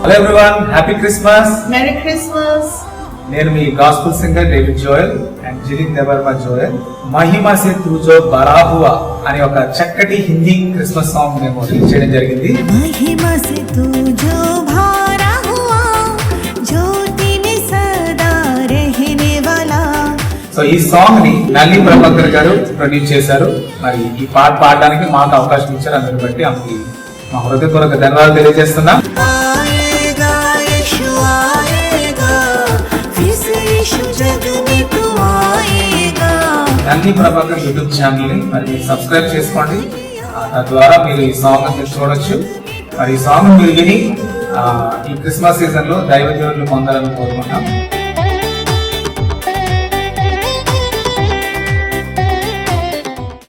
Hello everyone, happy Christmas. Merry Christmas. నేను మీ gospel singer David Joel and Jilin Devarma Joel. మహిమ సే తుజో బడా హువా అనే ఒక చక్కటి హిందీ క్రిస్మస్ సాంగ్ మేము రిలీజ్ చేయడం జరిగింది. మహిమ సే తుజో భరా హువా జ్యోతి మే సదా రహనే వాలా. సో ఈ సాంగ్ ని నల్లి ప్రభాకర్ గారు ప్రొడ్యూస్ చేశారు. మరి ఈ పాట పాడడానికి మాకు అవకాశం ఇచ్చారు. అందుని బట్టి ఆమెకి మా హృదయపూర్వక ధన్యవాదాలు తెలియజేస్తున్నాం. నల్లి ప్రభాకర్ యూట్యూబ్ ఛానల్ ని మరి మీరు సబ్స్క్రైబ్ చేసుకోండి. తద్వారా మీరు ఈ సాంగ్ మీరు చూడొచ్చు. మరి ఈ సాంగ్ మీరు విని ఈ క్రిస్మస్ సీజన్ లో దైవ దేవుళ్ళు పొందాలని కోరుకుంటాం.